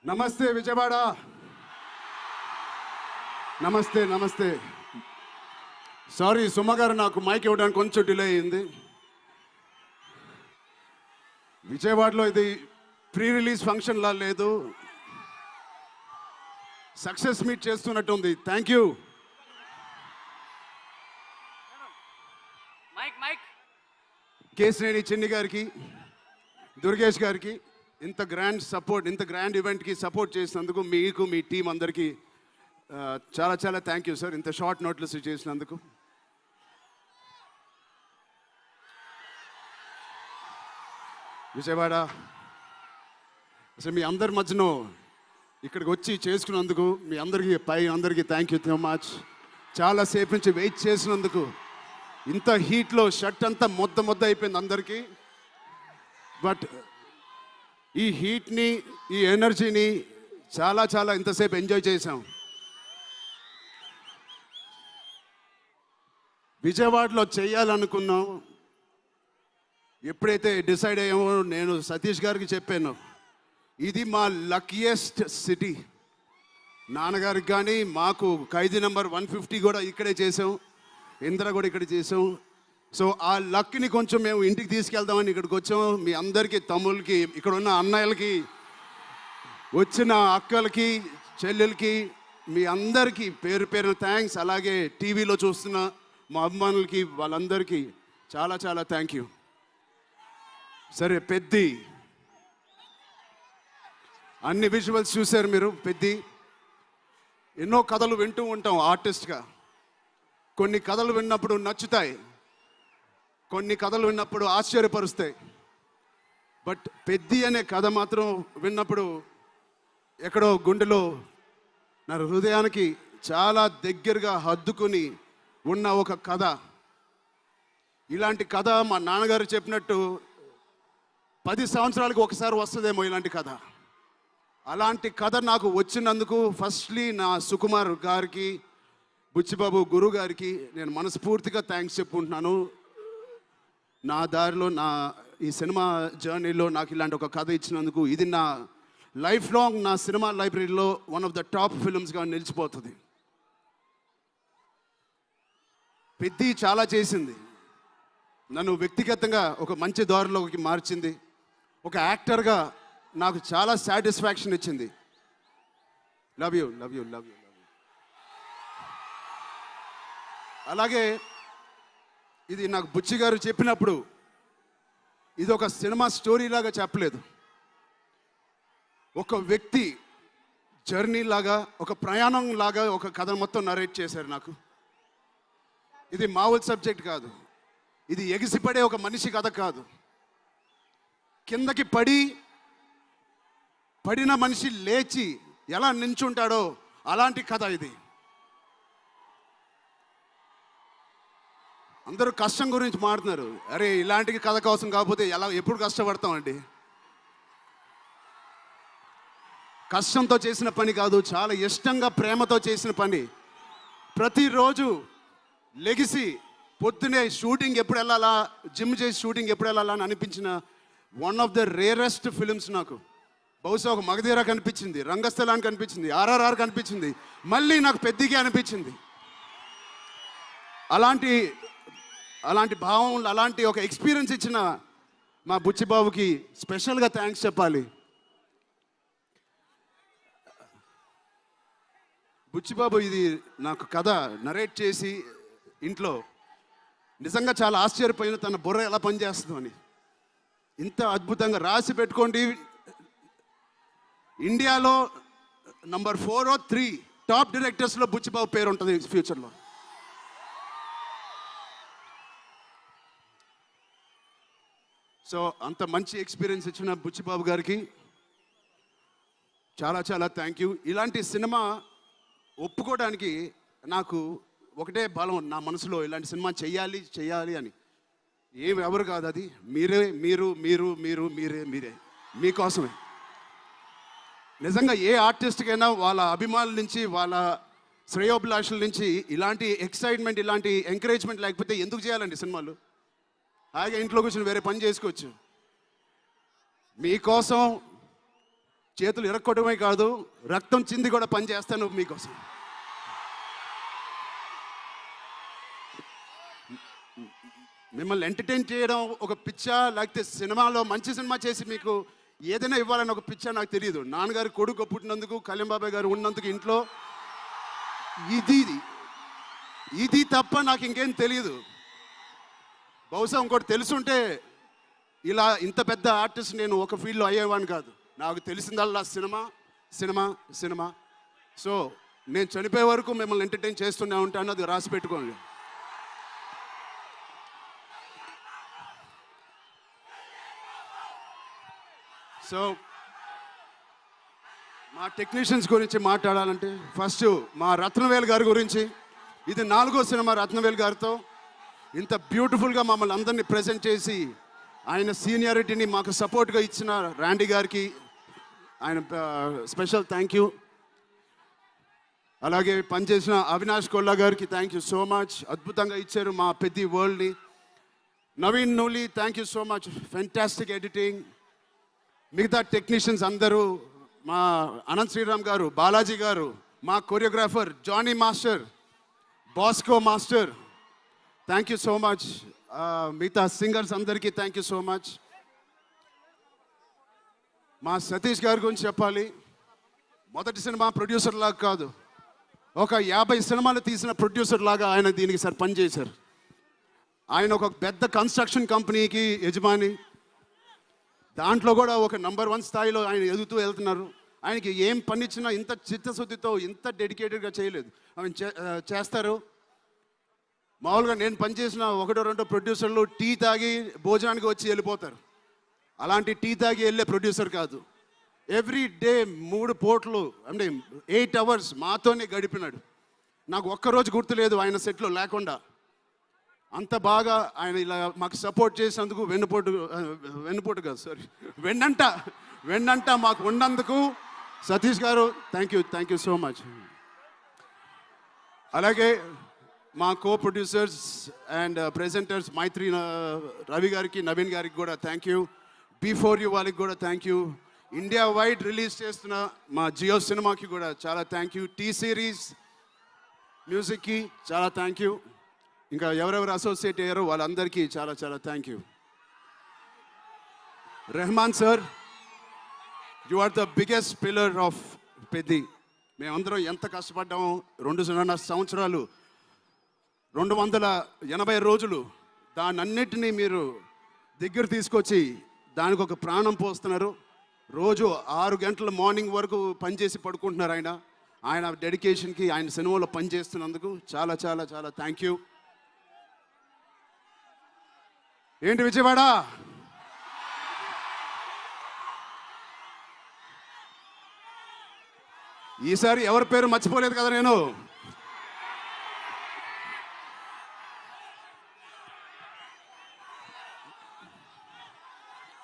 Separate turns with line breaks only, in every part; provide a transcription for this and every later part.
నమస్తే విజయవాడ. నమస్తే నమస్తే. సారీ సుమ గారు, నాకు మైక్ ఇవ్వడానికి కొంచెం డిలే అయింది. విజయవాడలో ఇది ప్రీ రిలీజ్ ఫంక్షన్లా లేదు, సక్సెస్ మీట్ చేస్తున్నట్టు ఉంది. Thank you. కేశినేని చిన్ని గారికి, దుర్గేష్ గారికి ఇంత గ్రాండ్ సపోర్ట్, ఇంత గ్రాండ్ ఈవెంట్కి సపోర్ట్ చేసినందుకు మీకు, మీ టీం అందరికీ చాలా చాలా థ్యాంక్ యూ సార్. ఇంత షార్ట్ నోట్స్ చేసినందుకు. విజయవాడ అసలు మీ అందరి మధ్యలో ఇక్కడికి వచ్చి చేసుకున్నందుకు మీ అందరికీ థ్యాంక్ యూ సో మచ్. చాలాసేపు నుంచి వెయిట్ చేసినందుకు. ఇంత హీట్లో షర్ట్ అంతా మొద్ద అయిపోయింది అందరికీ. బట్ ఈ హీట్ని, ఈ ఎనర్జీని చాలా ఇంతసేపు ఎంజాయ్ చేశాం. విజయవాడలో చేయాలనుకున్నాం. ఎప్పుడైతే డిసైడ్ అయ్యామో నేను సతీష్ గారికి చెప్పాను, ఇది మా లక్కీయెస్ట్ సిటీ. నాన్నగారికి కానీ మాకు ఖైదీ నెంబర్ 150 కూడా ఇక్కడే చేసాం, ఇంద్ర కూడా ఇక్కడ చేసాం. సో ఆ లక్ని కొంచెం మేము ఇంటికి తీసుకెళ్దామని ఇక్కడికి వచ్చాం. మీ అందరికీ, తమ్ముళ్ళకి, ఇక్కడ ఉన్న అన్నయ్యలకి, వచ్చిన అక్కలకి, చెల్లెలకి, మీ అందరికీ పేరు పేరున థ్యాంక్స్. అలాగే టీవీలో చూస్తున్న మా అభిమానులకి, వాళ్ళందరికీ చాలా థ్యాంక్ యూ. సరే, పెద్ది అన్ని విజువల్స్ చూశారు మీరు. పెద్ది ఎన్నో కథలు వింటూ ఉంటాం ఆర్టిస్ట్గా. కొన్ని కథలు విన్నప్పుడు నచ్చుతాయి, కొన్ని కథలు విన్నప్పుడు ఆశ్చర్యపరుస్తాయి. బట్ పెద్ది అనే కథ మాత్రం విన్నప్పుడు ఎక్కడో గుండెలో, నా హృదయానికి చాలా దగ్గరగా హద్దుకుని ఉన్న ఒక కథ. ఇలాంటి కథ మా నాన్నగారు చెప్పినట్టు 10 సంవత్సరాలకు ఒకసారి వస్తుందేమో ఇలాంటి కథ. అలాంటి కథ నాకు వచ్చినందుకు ఫస్ట్లీ నా సుకుమార్ గారికి, బుచ్చిబాబు గురువు గారికి నేను మనస్ఫూర్తిగా థ్యాంక్స్ చెప్పుకుంటున్నాను. నా దారిలో, నా ఈ సినిమా జర్నీలో నాకు ఇలాంటి ఒక కథ ఇచ్చినందుకు. ఇది నా లైఫ్ లాంగ్, నా సినిమా లైబ్రరీలో వన్ ఆఫ్ ద టాప్ ఫిల్మ్స్గా నిలిచిపోతుంది. పెద్ది చాలా చేసింది, నన్ను వ్యక్తిగతంగా ఒక మంచి దారిలోకి మార్చింది. ఒక యాక్టర్గా నాకు చాలా సాటిస్ఫాక్షన్ ఇచ్చింది. Love you. అలాగే ఇది నాకు బుచ్చి గారు చెప్పినప్పుడు ఇది ఒక సినిమా స్టోరీ లాగా చెప్పలేదు, ఒక వ్యక్తి జర్నీ లాగా, ఒక ప్రయాణం లాగా ఒక కథ మొత్తం నరేట్ చేశారు నాకు. ఇది మామూలు సబ్జెక్ట్ కాదు, ఇది ఎగిసిపడే ఒక మనిషి కథ కాదు. కిందకి పడిన మనిషి లేచి ఎలా నించుంటాడో అలాంటి కథ ఇది. అందరూ కష్టం గురించి మాట్లాడుతున్నారు. అరే, ఇలాంటి కథ కోసం కాకపోతే ఎప్పుడు కష్టపడతామండి? కష్టంతో చేసిన పని కాదు, చాలా ఇష్టంగా, ప్రేమతో చేసిన పని. ప్రతిరోజు లెగిసి పొద్దునే షూటింగ్ ఎప్పుడు వెళ్ళాలా, జిమ్ చేసి షూటింగ్ ఎప్పుడు వెళ్ళాలా అని అనిపించిన one of the rarest films నాకు. బహుశా ఒక మగధీర కనిపించింది, రంగస్థలానికి కనిపించింది, RRR కనిపించింది, మళ్ళీ నాకు పెద్దికి అనిపించింది. అలాంటి భావం, అలాంటి ఒక ఎక్స్పీరియన్స్ ఇచ్చిన మా బుచ్చిబాబుకి స్పెషల్గా థ్యాంక్స్ చెప్పాలి. బుచ్చిబాబు ఇది నాకు కథ నరేట్ చేసి ఇంట్లో నిజంగా చాలా ఆశ్చర్యపోయిన, తన బుర్ర ఎలా పనిచేస్తుందో అని. ఇంత అద్భుతంగా రాసి పెట్టుకోండి. ఇండియాలో నంబర్ 4 or 3 టాప్ డైరెక్టర్స్లో బుచ్చిబాబు పేరు ఉంటుంది ఫ్యూచర్లో. సో అంత మంచి ఎక్స్పీరియన్స్ ఇచ్చిన బుచ్చిబాబు గారికి చాలా థ్యాంక్ యూ. ఇలాంటి సినిమా ఒప్పుకోవడానికి నాకు ఒకటే బలం నా మనసులో, ఇలాంటి సినిమా చెయ్యాలి అని. ఎవరు కాదు, అది మీరే మీకోసమే. నిజంగా ఏ ఆర్టిస్ట్కైనా వాళ్ళ అభిమానుల నుంచి, వాళ్ళ శ్రేయోభిలాషుల నుంచి ఇలాంటి ఎక్సైట్మెంట్, ఇలాంటి ఎంకరేజ్మెంట్ లేకపోతే ఎందుకు చేయాలండి సినిమాలు? హాయిగా ఇంట్లో కూర్చొని వేరే పని చేసుకోవచ్చు. మీకోసం చేతులు ఇరక్కొట్టడమే కాదు, రక్తం చింది కూడా పని చేస్తాను మీకోసం. మిమ్మల్ని ఎంటర్టైన్ చేయడం ఒక పిచ్చా, లేకపోతే సినిమాలో మంచి సినిమా చేసి మీకు ఏదైనా ఇవ్వాలని ఒక పిచ్చా నాకు తెలియదు. నాన్నగారు కొడుకు పుట్టినందుకు, కళ్యాణ్ బాబాయ్ గారు ఉన్నందుకు ఇంట్లో ఇది తప్ప నాకు ఇంకేం తెలియదు. బహుశా ఇంకోటి తెలుసుంటే ఇలా ఇంత పెద్ద ఆర్టిస్ట్ నేను ఒక ఫీల్డ్లో అయ్యేవాడిని కాదు. నాకు తెలిసిందల్లా సినిమా సినిమా సినిమా. సో నేను చనిపోయే వరకు మిమ్మల్ని ఎంటర్టైన్ చేస్తూనే ఉంటాను, అది రాసి పెట్టుకోండి. సో మా టెక్నీషియన్స్ గురించి మాట్లాడాలంటే ఫస్ట్ మా రత్నవేల్ గారి గురించి. ఇది 4వ సినిమా రత్నవేల్ గారితో. ఇంత బ్యూటిఫుల్గా మమ్మల్ని అందరినీ ప్రజెంట్ చేసి ఆయన సీనియారిటీని మాకు సపోర్ట్గా ఇచ్చిన ర్యాండీ గారికి ఆయన స్పెషల్ థ్యాంక్ యూ. అలాగే పనిచేసిన అవినాష్ కొల్లా గారికి థ్యాంక్ యూ సో మచ్. అద్భుతంగా ఇచ్చారు మా పెద్ద వరల్డ్ని. Naveen Nooli thank you so much, fantastic editing. మిగతా టెక్నీషియన్స్ అందరూ, మా అనంత్ శ్రీరామ్ గారు, బాలాజీ గారు, మా choreographer Jani master, Bosco master, thank you so much. మిగతా సింగర్స్ అందరికీ థ్యాంక్ యూ సో మచ్. మా సతీష్ గారి గురించి చెప్పాలి. మొదటి సినిమా ప్రొడ్యూసర్ లాగా కాదు, ఒక 50 సినిమాలు తీసిన ప్రొడ్యూసర్ లాగా ఆయన దీనికి సార్ పనిచేశారు. ఆయన ఒక పెద్ద కన్స్ట్రక్షన్ కంపెనీకి యజమాని. దాంట్లో కూడా ఒక నంబర్ 1 స్థాయిలో ఆయన ఎదుగుతూ వెళ్తున్నారు. ఆయనకి ఏం పని ఇచ్చినా ఇంత చిత్తశుద్ధితో, ఇంత డెడికేటెడ్గా చేయలేదు. ఆయన చేస్తారు. మామూలుగా నేను పనిచేసిన 1-2 ప్రొడ్యూసర్లు టీ తాగి భోజనానికి వచ్చి వెళ్ళిపోతారు. అలాంటి టీ తాగి వెళ్ళే ప్రొడ్యూసర్ కాదు. ఎవ్రీ డే 3 పూటలు అంటే 8 అవర్స్ మాతోనే గడిపినాడు. నాకు ఒక్కరోజు గుర్తులేదు ఆయన సెట్లో లేకుండా. అంత బాగా ఆయన ఇలా మాకు సపోర్ట్ చేసినందుకు, వెన్నుపోటు కాదు సారీ వెన్నంట మాకు ఉన్నందుకు సతీష్ గారు థ్యాంక్ యూ సో మచ్. అలాగే మా కో ప్రొడ్యూసర్స్ అండ్ ప్రెజెంటర్స్ మైత్రి రవి గారికి, నవీన్ గారికి కూడా థ్యాంక్ యూ. బిఫోర్ యూ వాళ్ళకి కూడా thank you. India wide release చేస్తున్న మా జియో సినిమాకి కూడా చాలా థ్యాంక్ యూ. టీ సిరీస్ మ్యూజిక్కి చాలా థ్యాంక్ యూ. ఇంకా ఎవరెవరు అసోసియేట్ అయ్యారో వాళ్ళందరికీ చాలా చాలా thank you. Rahman sir, you are the biggest pillar of Peddi. మేమందరం ఎంత కష్టపడ్డామో 2.5 సంవత్సరాలు, 280 రోజులు, దానన్నిటినీ మీరు దగ్గర తీసుకొచ్చి దానికి ఒక ప్రాణం పోస్తున్నారు. రోజు 6 గంటల మార్నింగ్ వరకు పనిచేసి పడుకుంటున్నారు ఆయన డెడికేషన్కి, ఆయన సినిమాలో పనిచేస్తున్నందుకు చాలా చాలా చాలా థ్యాంక్ యూ. ఏంటి విజయవాడ? ఈసారి ఎవరి పేరు మర్చిపోలేదు కదా నేను.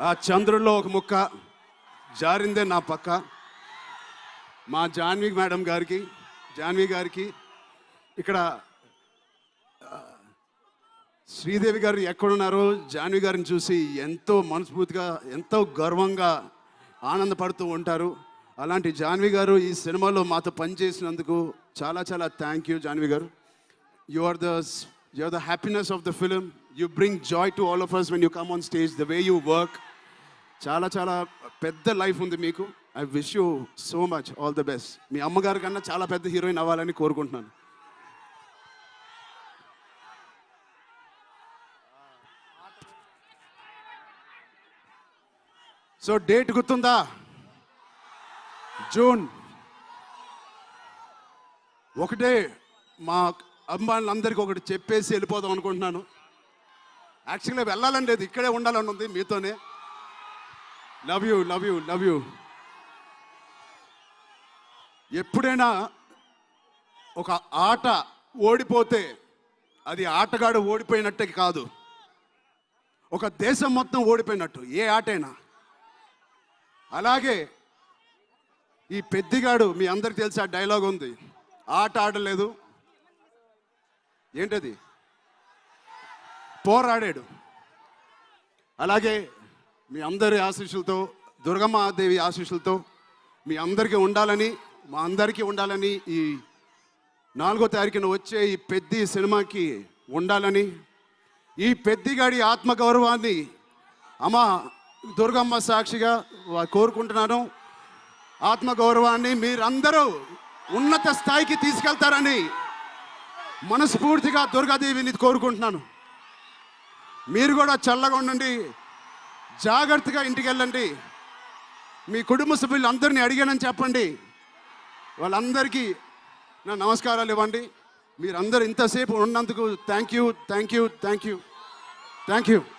ఆ చంద్రుల్లో ఒక ముక్క జారిందే నా పక్క. మా జాన్వి గారికి ఇక్కడ శ్రీదేవి గారు ఎక్కడున్నారో జాన్వి గారిని చూసి ఎంతో మనస్ఫూర్తిగా, ఎంతో గర్వంగా ఆనందపడుతూ ఉంటారు. అలాంటి జాన్వి గారు ఈ సినిమాలో మాతో పనిచేసినందుకు చాలా చాలా thank you Janhvi garu. You are the happiness of the film. You bring joy to all of us when you come on stage, the way you work. చాలా చాలా పెద్ద లైఫ్ ఉంది మీకు. I wish you so much all the best. మీ అమ్మగారి కన్నా చాలా పెద్ద హీరోయిన్ అవ్వాలని కోరుకుంటున్నాను. సో డేట్ గుర్తుందా? జూన్. ఒకటే మా అమ్మాయిలందరికీ ఒకటి చెప్పేసి వెళ్ళిపోదాం అనుకుంటున్నాను. యాక్చువల్గా వెళ్ళాలని లేదు, ఇక్కడే ఉండాలని ఉంది మీతోనే. Love you. ఎప్పుడైనా ఒక ఆట ఓడిపోతే అది ఆటగాడు ఓడిపోయినట్టే కాదు, ఒక దేశం మొత్తం ఓడిపోయినట్టు ఏ ఆటైనా. అలాగే ఈ పెద్దిగాడు, మీ అందరికి తెలిసి ఆ డైలాగ్ ఉంది, ఆట ఆడలేదు, ఏంటది, పోరాడాడు. అలాగే మీ అందరి ఆశీస్సులతో, దుర్గమ్మాదేవి ఆశీస్సులతో మీ అందరికీ ఉండాలని, మా అందరికీ ఉండాలని, ఈ 4వ తారీఖున వచ్చే ఈ పెద్ది సినిమాకి ఉండాలని, ఈ పెద్దిగాడి ఆత్మగౌరవాన్ని అమ్మ దుర్గమ్మ సాక్షిగా కోరుకుంటున్నాను. ఆత్మగౌరవాన్ని మీరందరూ ఉన్నత స్థాయికి తీసుకెళ్తారని మనస్ఫూర్తిగా దుర్గాదేవిని కోరుకుంటున్నాను. మీరు కూడా చల్లగా ఉండండి, జాగ్రత్తగా ఇంటికి వెళ్ళండి. మీ కుటుంబ సభ్యులు అందరినీ అడిగానని చెప్పండి. వాళ్ళందరికీ నా నమస్కారాలు ఇవ్వండి. మీరందరూ ఇంతసేపు ఉన్నందుకు థ్యాంక్ యూ.